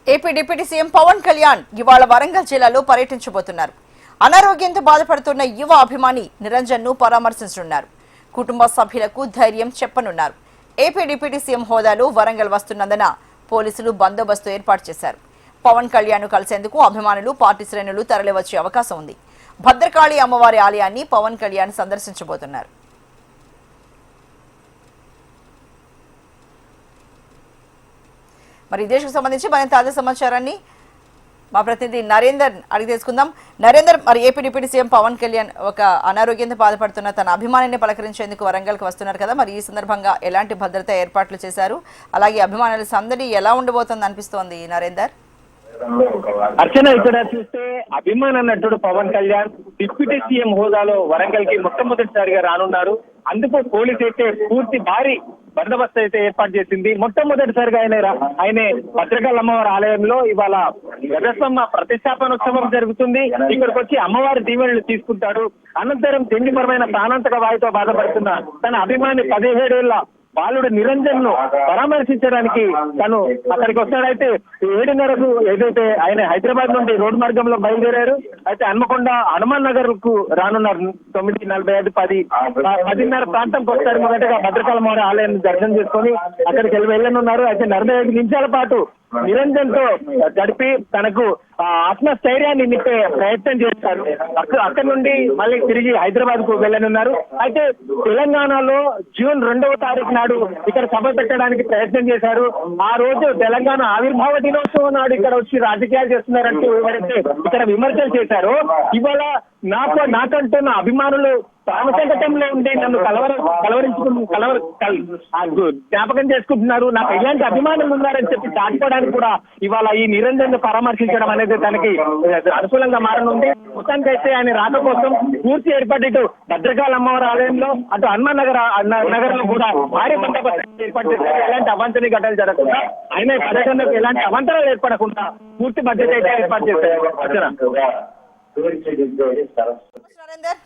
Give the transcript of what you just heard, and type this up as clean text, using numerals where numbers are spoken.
AP deputy CM Pawan Kalyan ఇవాళ వరంగల్ జిల్లాలో పర్యటించబోతున్నారు. అనారోగ్యంతో బాధపడుతున్న యువ అభిమాని నిరంజన్ ను పరామర్శించనున్నారు. కుటుంబ సభ్యులకు ధైర్యం చెప్పనున్నారు. ఏపీ డిప్యూటీ సీఎం హోదాలో వరంగల్ వస్తున్నందున పోలీసులు బందోబస్తు ఏర్పాటు చేశారు. పవన్ కళ్యాణ్ ను కలిసేందుకు అభిమానులు, పార్టీ శ్రేణులు తరలివచ్చే అవకాశం ఉంది. భద్రకాళి అమ్మవారి ఆలయాన్ని పవన్ కళ్యాణ్ సందర్శించబోతున్నారు. మరి దేశకు సంబంధించి మరింత తాజా సమాచారాన్ని మా ప్రతినిధి నరేందర్ అడిగి తెలుసుకుందాం. నరేందర్, మరి AP deputy CM Pawan Kalyan ఒక అనారోగ్యంతో బాధపడుతున్న తన అభిమానిని పలకరించేందుకు వరంగల్కి వస్తున్నారు కదా, మరి ఈ సందర్భంగా ఎలాంటి భద్రతా ఏర్పాట్లు చేశారు, అలాగే అభిమానుల సందడి ఎలా ఉండబోతోంది అనిపిస్తోంది నరేందర్? అర్చన, ఇక్కడ చూస్తే అభిమాన నటుడు పవన్ కళ్యాణ్ డిప్యూటీ సీఎం హోదాలో వరంగల్ కి మొట్టమొదటిసారిగా రానున్నారు. అందుకు పోలీస్ అయితే పూర్తి భారీ బందోబస్తు అయితే ఏర్పాటు చేసింది. మొట్టమొదటిసారిగా ఆయన భద్రకాళి అమ్మవారి ఆలయంలో ఇవాళ గజస్తంభ ప్రతిష్టాపనోత్సవం జరుగుతుంది. ఇక్కడికి వచ్చి అమ్మవారి దీవెనలు తీసుకుంటాడు. అనంతరం తిండిపరమైన ప్రాణాంతక వాయుతో బాధపడుతున్న తన అభిమాని 17 ఏళ్ల బాలుడు నిరంజన్ ను పరామర్శించడానికి తను అక్కడికి వస్తాడైతే 7:30కు ఏదైతే ఆయన హైదరాబాద్ నుండి రోడ్డు మార్గంలో బయలుదేరారు. అయితే హన్మకొండ హనుమాన్ నగర్ కు రానున్నారు. 9:45, 10:30 ప్రాంతంకి వస్తారు. మొదటగా భద్రకాళి అమ్మవారి ఆలయాన్ని దర్శనం చేసుకొని అక్కడికి వెళ్ళనున్నారు. అయితే 45 నిమిషాల పాటు నిరంజన్ తో గడిపి తనకు ఆత్మస్థైర్యాన్ని నింపే ప్రయత్నం చేస్తారు. అక్కడి నుండి మళ్ళీ తిరిగి హైదరాబాద్ కు వెళ్ళనున్నారు. అయితే తెలంగాణలో జూన్ 2వ తారీఖు నాడు ఇక్కడ సభ పెట్టడానికి ప్రయత్నం చేశారు. ఆ రోజు తెలంగాణ ఆవిర్భావ దినోత్సవం నాడు ఇక్కడ వచ్చి రాజకీయాలు చేస్తున్నారంటూ ఎవరైతే ఇక్కడ విమర్శలు చేశారో, ఇవాళ నాకంటూ నా అభిమానులు ప్రాణసంకటంలో ఉండి నన్ను జ్ఞాపకం చేసుకుంటున్నారు, నాకు ఇలాంటి అభిమానులు ఉన్నారని చెప్పి చాటుకోవడానికి కూడా ఇవాళ ఈ నిరంజన్ పరామర్శించడం అనేది తనకి అనుకూలంగా మారనుంది. మొత్తానికి అయితే ఆయన రాక కోసం పూర్తి ఏర్పాటు భద్రకాళి అమ్మవారి ఆలయంలో, అటు హనుమాన్ నగర్ లో కూడా భారీ బందోబస్తు ఏర్పాటు చేశారు. ఎలాంటి అవాంఛనీయ ఘటనలు జరగకుండా, ఆయన పర్యటనకు ఎలాంటి అవాంతరాలు ఏర్పడకుండా పూర్తి భద్రత అయితే ఏర్పాటు చేశారు. నరేందర్.